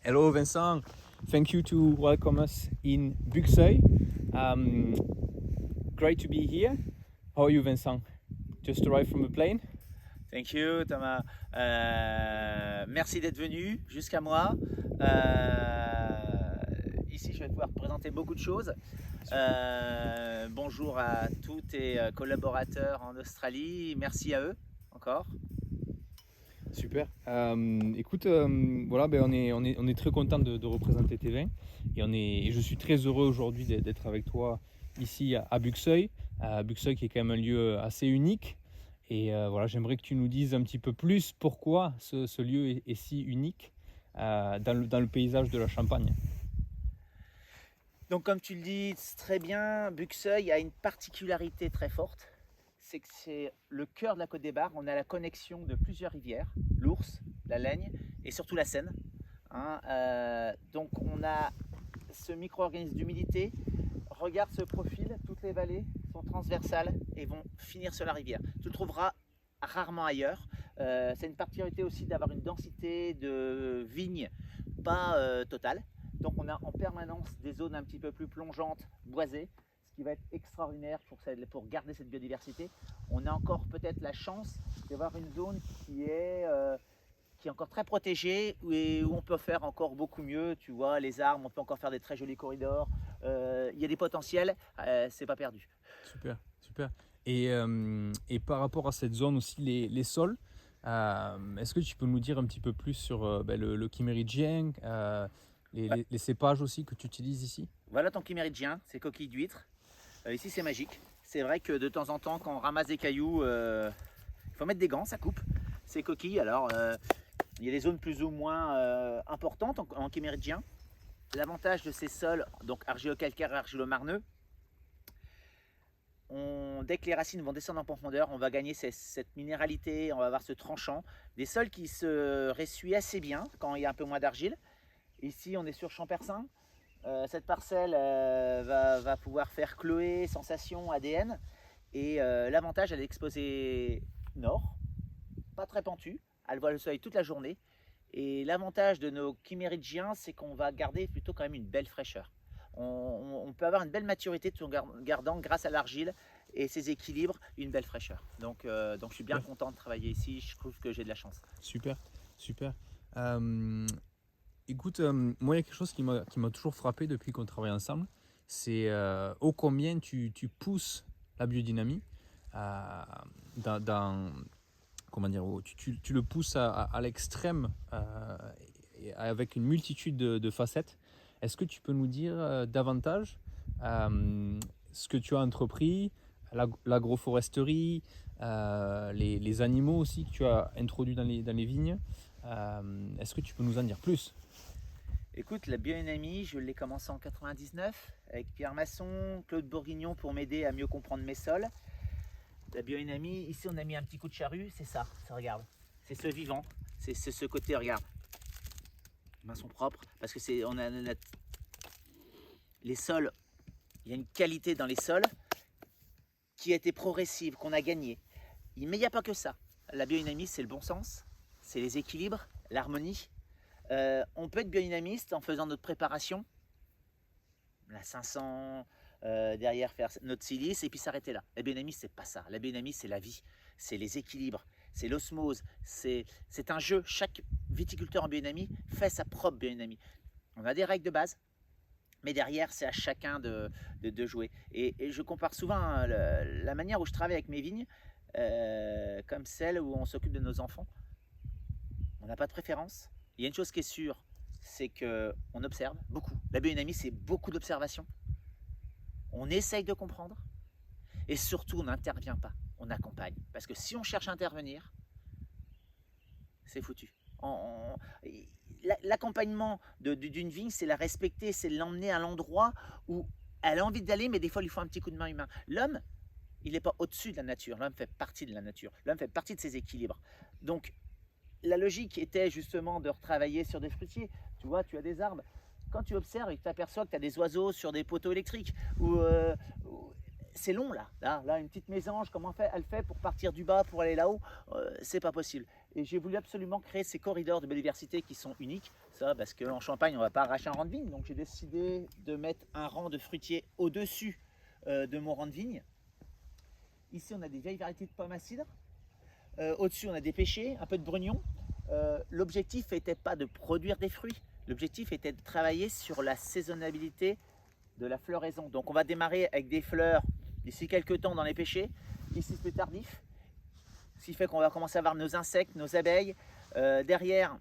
Hello, Vincent. Thank you to welcome us in Buxeuil. Great to be here. How are you, Vincent? Just arrived from the plane? Thank you, Thomas. Merci d'être venu jusqu'à moi. Ici, je vais pouvoir te présenter beaucoup de choses. Bonjour à tous tes collaborateurs en Australie. Merci à eux encore. Super. Écoute, voilà, ben on est très content de représenter tes vins et je suis très heureux aujourd'hui d'être avec toi ici à Buxeuil. Buxeuil qui est quand même un lieu assez unique. Et voilà, j'aimerais que tu nous dises un petit peu plus pourquoi ce lieu est si unique dans le paysage de la Champagne. Donc, comme tu le dis très bien, Buxeuil a une particularité très forte. C'est que c'est le cœur de la Côte des Barres. On a la connexion de plusieurs rivières, l'Ours, la Laigne et surtout la Seine. Donc on a ce micro-organisme d'humidité. Regarde ce profil, toutes les vallées sont transversales et vont finir sur la rivière. Tu le trouveras rarement ailleurs. C'est une particularité aussi d'avoir une densité de vignes pas totale. Donc on a en permanence des zones un petit peu plus plongeantes, boisées, ce qui va être extraordinaire pour garder cette biodiversité. On a encore peut-être la chance d'avoir une zone qui est encore très protégée et où on peut faire encore beaucoup mieux. Tu vois, les arbres, on peut encore faire des très jolis corridors. Il y a des potentiels, c'est pas perdu. Super, super. Et par rapport à cette zone aussi, les sols, est-ce que tu peux nous dire un petit peu plus sur le chiméridien, Ouais. les cépages aussi que tu utilises ici? Voilà ton chiméridien, c'est coquille d'huître. Ici c'est magique. C'est vrai que de temps en temps quand on ramasse des cailloux, il faut mettre des gants, ça coupe. Ces coquilles, alors il y a des zones plus ou moins importantes en chiméridien. L'avantage de ces sols, donc argilo-calcaire et argilo-marneux, dès que les racines vont descendre en profondeur, on va gagner cette minéralité, on va avoir ce tranchant. Des sols qui se ressuient assez bien quand il y a un peu moins d'argile. Ici, on est sur Champersin. Cette parcelle va pouvoir faire Chloé, Sensation, ADN. Et l'avantage, elle est exposée nord, pas très pentue. Elle voit le soleil toute la journée. Et l'avantage de nos chiméridgiens, c'est qu'on va garder plutôt quand même une belle fraîcheur. On peut avoir une belle maturité tout en gardant, grâce à l'argile et ses équilibres, une belle fraîcheur. Donc je suis bien Super, content de travailler ici, je trouve que j'ai de la chance. super, super. Euh, Écoute, moi, il y a quelque chose qui m'a toujours frappé depuis qu'on travaille ensemble, c'est ô combien tu pousses la biodynamie euh, dans, comment dire, tu le pousses à l'extrême et avec une multitude de facettes. Est-ce que tu peux nous dire davantage ce que tu as entrepris, l'agroforesterie, les animaux aussi que tu as introduits dans les vignes? Est-ce que tu peux nous en dire plus? Écoute, la biodynamie, je l'ai commencé en 99 avec Pierre Masson, Claude Bourguignon pour m'aider à mieux comprendre mes sols. La biodynamie, ici on a mis un petit coup de charrue, c'est ça, regarde. C'est ce vivant, c'est ce côté, regarde. Les mains sont propres parce que les sols, il y a une qualité dans les sols qui a été progressive, qu'on a gagnée. Mais il n'y a pas que ça. La biodynamie, c'est le bon sens, c'est les équilibres, l'harmonie. On peut être biodynamiste en faisant notre préparation, la 500, derrière faire notre silice et puis s'arrêter là. La biodynamie, c'est pas ça. La biodynamie, c'est la vie, c'est les équilibres, c'est l'osmose, c'est un jeu. Chaque viticulteur en biodynamie fait sa propre biodynamie. On a des règles de base, mais derrière, c'est à chacun de jouer. Et je compare souvent la manière où je travaille avec mes vignes, comme celle où on s'occupe de nos enfants. On n'a pas de préférence. Il y a une chose qui est sûre, c'est qu'on observe beaucoup. La biodynamie, c'est beaucoup d'observation. On essaye de comprendre et surtout, on n'intervient pas, on accompagne. Parce que si on cherche à intervenir, c'est foutu. L'accompagnement d'une vigne, c'est la respecter, c'est l'emmener à l'endroit où elle a envie d'aller, mais des fois, il lui faut un petit coup de main humain. L'homme, il n'est pas au-dessus de la nature, l'homme fait partie de la nature, l'homme fait partie de ses équilibres. Donc, la logique était justement de retravailler sur des fruitiers. Tu vois, tu as des arbres. Quand tu observes et que tu aperçois que tu as des oiseaux sur des poteaux électriques, ou c'est long là, une petite mésange, comment elle fait pour partir du bas, pour aller là-haut, c'est pas possible. Et j'ai voulu absolument créer ces corridors de biodiversité qui sont uniques, ça parce qu'en Champagne on va pas arracher un rang de vigne, donc j'ai décidé de mettre un rang de fruitiers au-dessus de mon rang de vigne. Ici on a des vieilles variétés de pommes à cidre, au-dessus on a des pêchers, un peu de brugnon. L'objectif n'était pas de produire des fruits, l'objectif était de travailler sur la saisonnabilité de la floraison. Donc on va démarrer avec des fleurs d'ici quelques temps dans les pêchers, ici c'est plus tardif, ce qui fait qu'on va commencer à avoir nos insectes, nos abeilles. Derrière,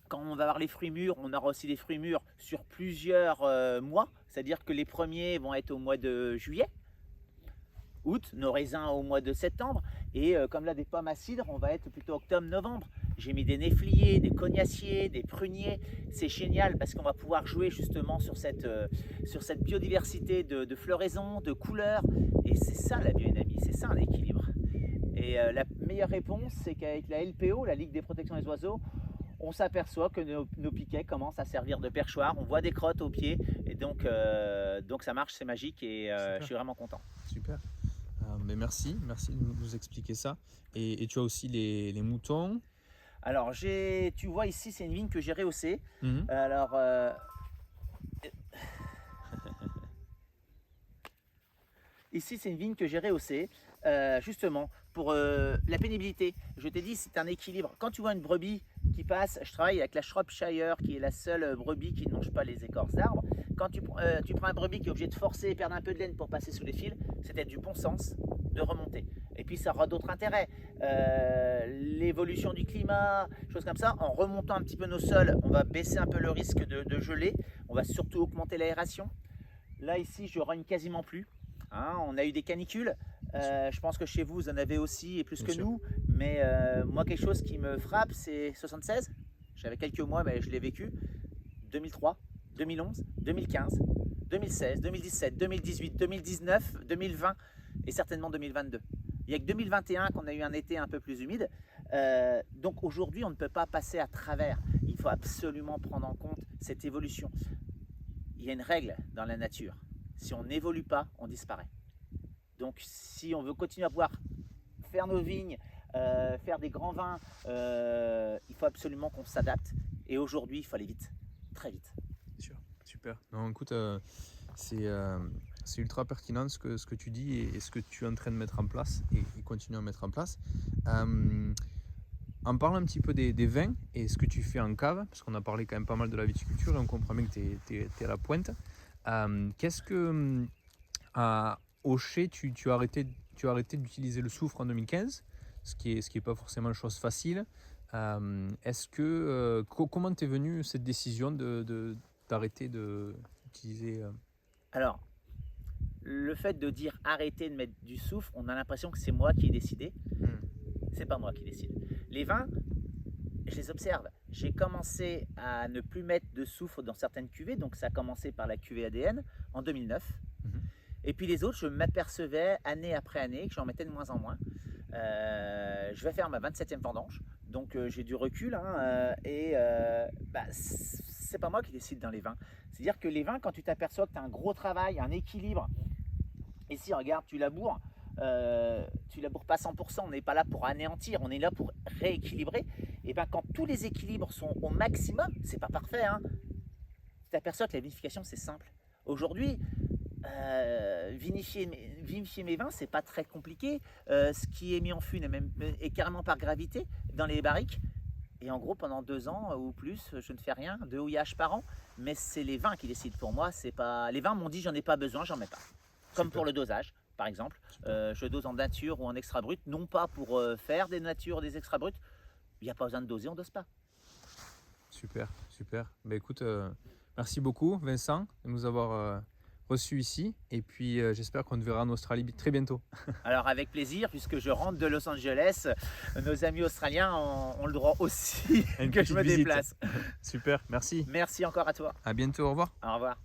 quand on va avoir les fruits mûrs, on aura aussi des fruits mûrs sur plusieurs mois, c'est-à-dire que les premiers vont être au mois de juillet, août, nos raisins au mois de septembre, et comme là des pommes à cidre, on va être plutôt octobre-novembre. J'ai mis des néfliers, des cognaciers, des pruniers, c'est génial parce qu'on va pouvoir jouer justement sur cette biodiversité de floraison, de couleurs, et c'est ça la biodynamie, c'est ça un équilibre. Et la meilleure réponse, c'est qu'avec la LPO, la Ligue des protections des oiseaux, on s'aperçoit que nos piquets commencent à servir de perchoir, on voit des crottes au pied, et donc ça marche, c'est magique, et je suis vraiment content. Super. Mais merci de nous expliquer ça. Et tu as aussi les moutons. Alors, tu vois ici, c'est une vigne que j'ai rehaussée. Mhm. Alors, ici, c'est une vigne que j'ai rehaussée, justement, pour la pénibilité. Je t'ai dit, c'est un équilibre. Quand tu vois une brebis qui passe, je travaille avec la Shropshire, qui est la seule brebis qui ne mange pas les écorces d'arbres. Quand tu prends un brebis qui est obligé de forcer et perdre un peu de laine pour passer sous les fils, c'était du bon sens de remonter. Et puis ça aura d'autres intérêts. L'évolution du climat, choses comme ça. En remontant un petit peu nos sols, on va baisser un peu le risque de geler. On va surtout augmenter l'aération. Là, ici, je rogne quasiment plus. Hein, on a eu des canicules. Je pense que chez vous, vous en avez aussi, et plus Bien que sûr. nous. Mais moi, quelque chose qui me frappe, c'est 76. J'avais quelques mois, mais je l'ai vécu. 2003, 2011, 2015, 2016, 2017, 2018, 2019, 2020 et certainement 2022. Il n'y a que 2021 qu'on a eu un été un peu plus humide. Donc aujourd'hui, on ne peut pas passer à travers. Il faut absolument prendre en compte cette évolution. Il y a une règle dans la nature. Si on n'évolue pas, on disparaît. Donc si on veut continuer à pouvoir faire nos vignes, faire des grands vins, il faut absolument qu'on s'adapte. Et aujourd'hui, il faut aller vite, très vite. Sûr. Super. Non, écoute, c'est ultra pertinent ce que tu dis et ce que tu es en train de mettre en place et continuer à mettre en place. En parlant un petit peu des vins et ce que tu fais en cave, parce qu'on a parlé quand même pas mal de la viticulture et on comprend bien que tu es à la pointe. Qu'est-ce que à Aucher, tu as arrêté d'utiliser le soufre en 2015, ce qui est pas forcément une chose facile. Comment t'es venue cette décision d'arrêter d'utiliser Alors, le fait de dire arrêter de mettre du soufre, on a l'impression que c'est moi qui ai décidé. C'est pas moi qui décide. Les vins, je les observe. J'ai commencé à ne plus mettre de soufre dans certaines cuvées, donc ça a commencé par la cuvée ADN en 2009. Et puis les autres, je m'apercevais année après année que j'en mettais de moins en moins. Je vais faire ma 27e vendange, donc j'ai du recul, hein, c'est pas moi qui décide dans les vins. C'est-à-dire que les vins, quand tu t'aperçois que tu as un gros travail, un équilibre, ici regarde, tu laboures pas 100%, on n'est pas là pour anéantir, on est là pour rééquilibrer. Et bien quand tous les équilibres sont au maximum, c'est pas parfait, hein, tu t'aperçois que la vinification c'est simple. Aujourd'hui, vinifier mes vins, c'est pas très compliqué. Ce qui est mis en fût est carrément par gravité dans les barriques. Et en gros, pendant 2 ans ou plus, je ne fais rien, 2 houillages par an. Mais c'est les vins qui décident pour moi. C'est pas les vins m'ont dit j'en ai pas besoin, j'en mets pas. Comme pour le dosage, par exemple, je dose en nature ou en extra brut, non pas pour faire des natures, des extra bruts. Il n'y a pas besoin de doser, on dose pas. Super. Bah, écoute, merci beaucoup Vincent de nous avoir reçus ici et puis j'espère qu'on te verra en Australie très bientôt. Alors avec plaisir, puisque je rentre de Los Angeles, nos amis australiens ont le droit aussi que je me déplace. Super, merci. Merci encore à toi. À bientôt, au revoir. Au revoir.